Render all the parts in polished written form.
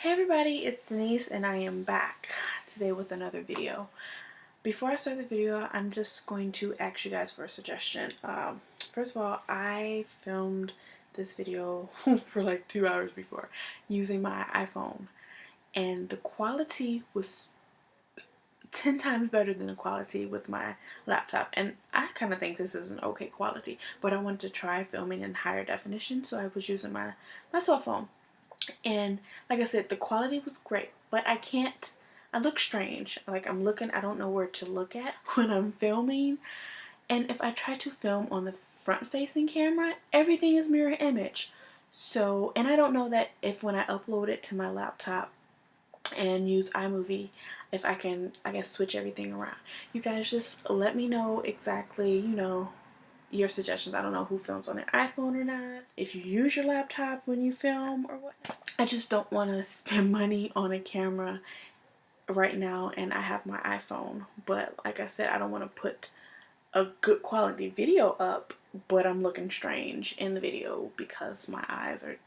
Hey everybody, it's Denise and I am back today with another video. Before I start the video, I'm just going to ask you guys for a suggestion. First of all, I filmed this video for like 2 hours before using my iPhone, and the quality was 10 times better than the quality with my laptop, and I kind of think this is an okay quality, but I wanted to try filming in higher definition, so I was using my cell phone. And like I said, the quality was great, but I look strange. Like I'm looking, I don't know where to look at when I'm filming. And if I try to film on the front facing camera, everything is mirror image. So, and I don't know that if when I upload it to my laptop and use iMovie, if I can, I guess, switch everything around. You guys just let me know exactly, your suggestions. I don't know who films on their iPhone or not, if you use your laptop when you film or whatnot. I just don't want to spend money on a camera right now, and I have my iPhone, but like I said, I don't want to put a good quality video up but I'm looking strange in the video because my eyes are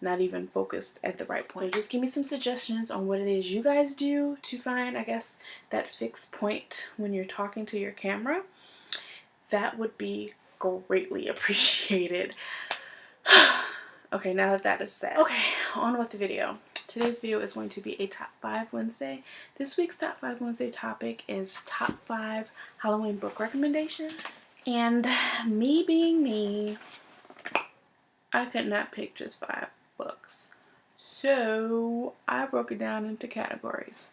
not even focused at the right point. So just give me some suggestions on what it is you guys do to find, I guess, that fixed point when you're talking to your camera. That would be greatly appreciated. Okay, now that that is said, okay, on with the video. Today's video is going to be a Top 5 Wednesday. This week's Top 5 Wednesday topic is Top 5 Halloween Book Recommendations. And me being me, I could not pick just 5 books. So I broke it down into categories.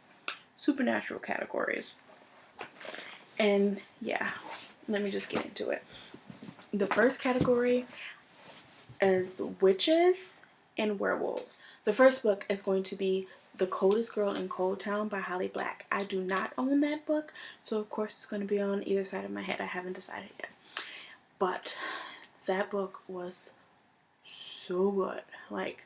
Supernatural categories. And yeah, let me just get into it. The first category is witches and werewolves. The first book is going to be The Coldest Girl in Cold Town by Holly Black. I do not own that book, so of course it's going to be on either side of my head. I haven't decided yet. But that book was so good. Like,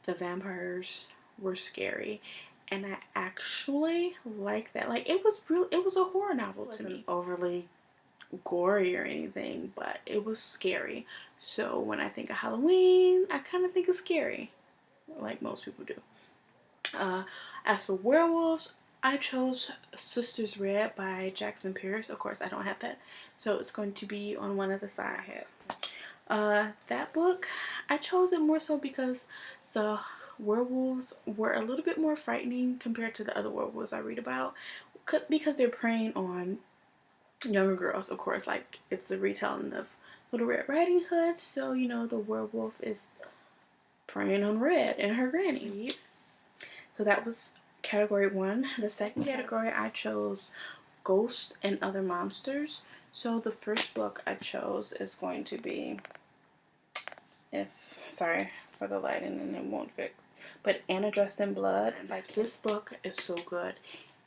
the vampires were scary, and I actually like that. Like, it was a horror novel to me. It wasn't overly gory or anything, but it was scary. So when I think of Halloween, I kind of think of scary, like most people do. As for werewolves, I chose Sisters Red by Jackson Pierce. Of course, I don't have that, so it's going to be on one of the side head. That book, I chose it more so because the werewolves were a little bit more frightening compared to the other werewolves I read about, because they're preying on younger girls. Of course, like, it's a retelling of Little Red Riding Hood, so the werewolf is preying on Red and her granny. So that was category 1. The second category, I chose Ghosts and Other Monsters. So the first book I chose is going to be, sorry for the lighting and it won't fix, but Anna Dressed in Blood. Like, this book is so good,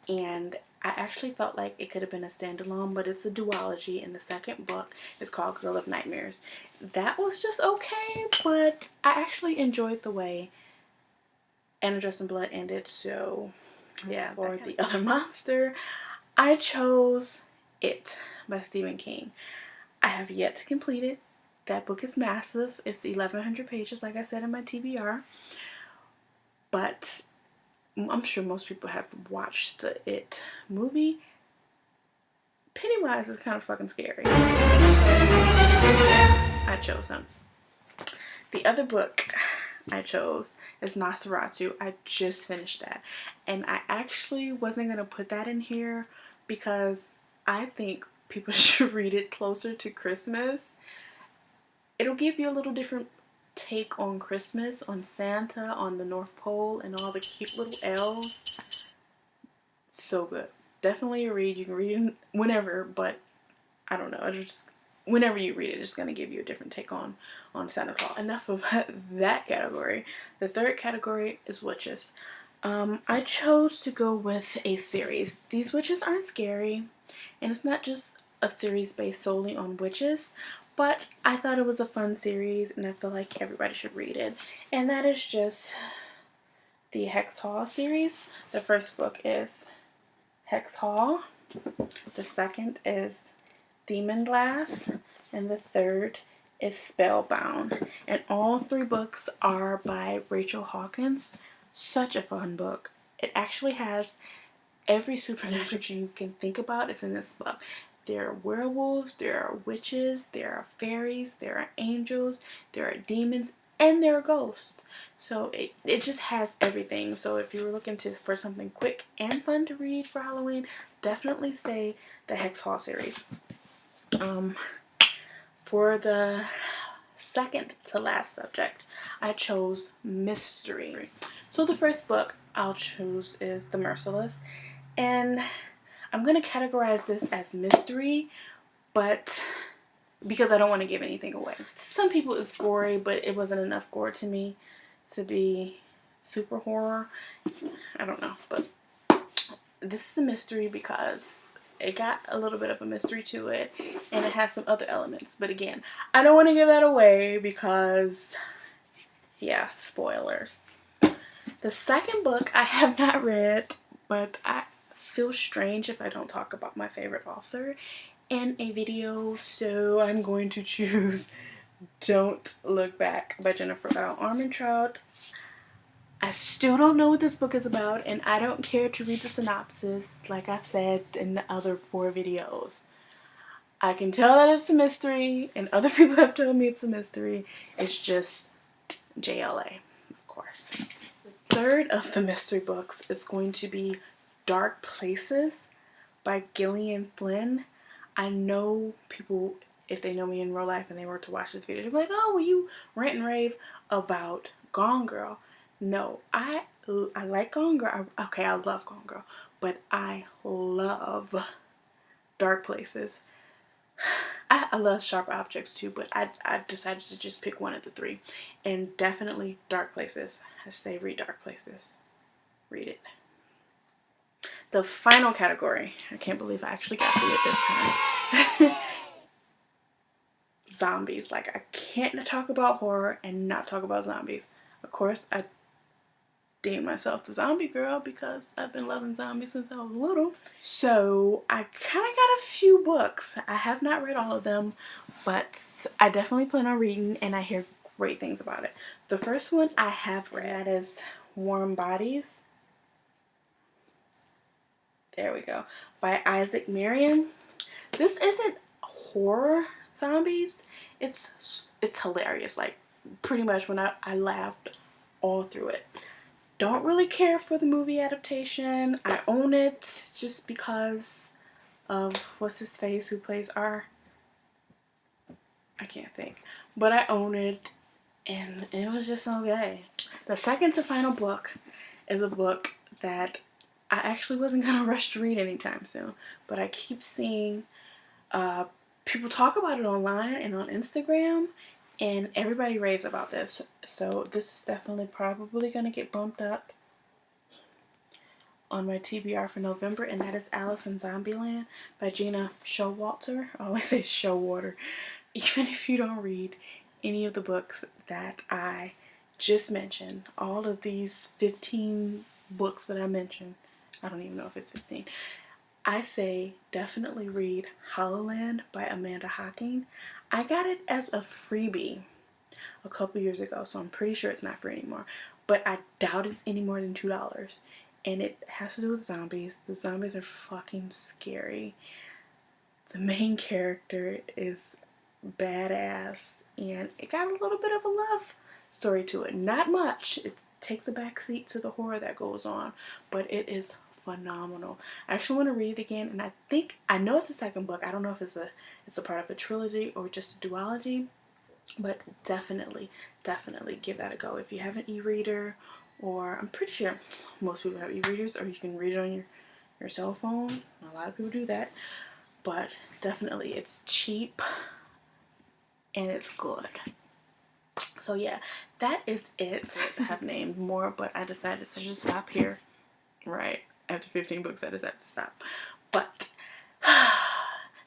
and I actually felt like it could have been a standalone, but it's a duology, and the second book is called Girl of Nightmares. That was just okay, but I actually enjoyed the way Anna Dressed in Blood ended. So yeah, for The Other Monster, I chose It by Stephen King. I have yet to complete it. That book is massive. It's 1,100 pages, like I said in my TBR. But I'm sure most people have watched the It movie. Pennywise is kind of fucking scary. I chose him. The other book I chose is Nosferatu. I just finished that, and I actually wasn't going to put that in here because I think people should read it closer to Christmas. It'll give you a little different take on Christmas, on Santa, on the North Pole, and all the cute little elves. So good. Definitely a read. You can read it whenever, but I don't know. Just whenever you read it, it's going to give you a different take on Santa Claus. Enough of that category. The third category is witches. I chose to go with a series. These witches aren't scary, and it's not just a series based solely on witches, but I thought it was a fun series, and I feel like everybody should read it. And that is just the Hex Hall series. The first book is Hex Hall. The second is Demon Glass, and the third is Spellbound. And all 3 books are by Rachel Hawkins. Such a fun book. It actually has every supernatural creature you can think about is in this book. There are werewolves, there are witches, there are fairies, there are angels, there are demons, and there are ghosts. So it just has everything. So if you were looking for something quick and fun to read for Halloween, definitely say the Hex Hall series. For the second to last subject, I chose mystery. So the first book I'll choose is The Merciless, and I'm going to categorize this as mystery, but because I don't want to give anything away. Some people it's gory, but it wasn't enough gore to me to be super horror. I don't know, but this is a mystery because it got a little bit of a mystery to it, and it has some other elements. But again, I don't want to give that away because, yeah, spoilers. The second book I have not read, but I feel strange if I don't talk about my favorite author in a video, so I'm going to choose Don't Look Back by Jennifer L. Armentrout. I still don't know what this book is about, and I don't care to read the synopsis like I said in the other 4 videos. I can tell that it's a mystery, and other people have told me it's a mystery. It's just JLA, of course. The third of the mystery books is going to be Dark Places by Gillian Flynn. I know people, if they know me in real life and they were to watch this video, they'll be like, oh, will you rant and rave about Gone Girl? No, I like Gone Girl. Okay, I love Gone Girl, but I love Dark Places. I love Sharp Objects too, but I decided to just pick one of the 3, and definitely Dark Places. I say read Dark Places. Read it. The final category, I can't believe I actually got through it this time. Zombies. Like, I can't talk about horror and not talk about zombies. Of course, I deem myself the zombie girl because I've been loving zombies since I was little. So I kind of got a few books. I have not read all of them, but I definitely plan on reading, and I hear great things about it. The first one I have read, that is Warm Bodies. There we go. By Isaac Marion. This isn't horror zombies. It's hilarious. Like, pretty much when I laughed all through it. Don't really care for the movie adaptation. I own it just because of what's his face who plays R. I can't think. But I own it, and it was just okay. The second to final book is a book that I actually wasn't gonna rush to read anytime soon, but I keep seeing people talk about it online and on Instagram, and everybody raves about this. So this is definitely probably gonna get bumped up on my TBR for November, and that is Alice in Zombieland by Gina Showalter. I always say Showwater. Even if you don't read any of the books that I just mentioned, all of these 15 books that I mentioned, I don't even know if it's 15, I say definitely read Hollowland by Amanda Hocking. I got it as a freebie a couple years ago, so I'm pretty sure it's not free anymore, but I doubt it's any more than $2, and it has to do with zombies. The zombies are fucking scary. The main character is badass, and it got a little bit of a love story to it. Not much. It takes a backseat to the horror that goes on, but it is phenomenal. I actually want to read it again, and I know it's the second book. I don't know if it's a part of a trilogy or just a duology, but definitely give that a go if you have an e-reader, or I'm pretty sure most people have e-readers, or you can read it on your cell phone. A lot of people do that, but definitely it's cheap and it's good. So yeah, that is it. I have named more, but I decided to just stop here. Right after 15 books, I decided to stop. But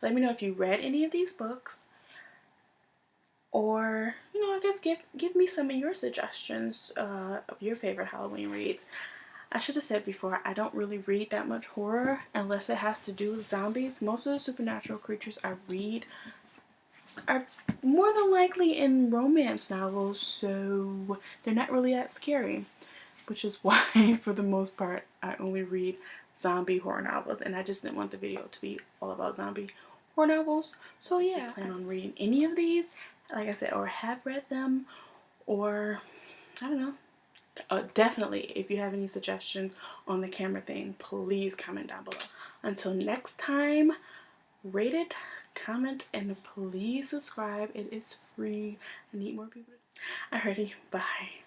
let me know if you read any of these books, or I guess give me some of your suggestions of your favorite Halloween reads. I should have said before, I don't really read that much horror unless it has to do with zombies. Most of the supernatural creatures I read are more than likely in romance novels, so they're not really that scary. which is why for the most part I only read zombie horror novels, and I just didn't want the video to be all about zombie horror novels. So yeah, if you plan on reading any of these, like I said, or have read them, or I don't know, definitely if you have any suggestions on the camera thing, please comment down below. Until next time, rate it, comment, and please subscribe. It is free. I need more people. Alrighty, bye.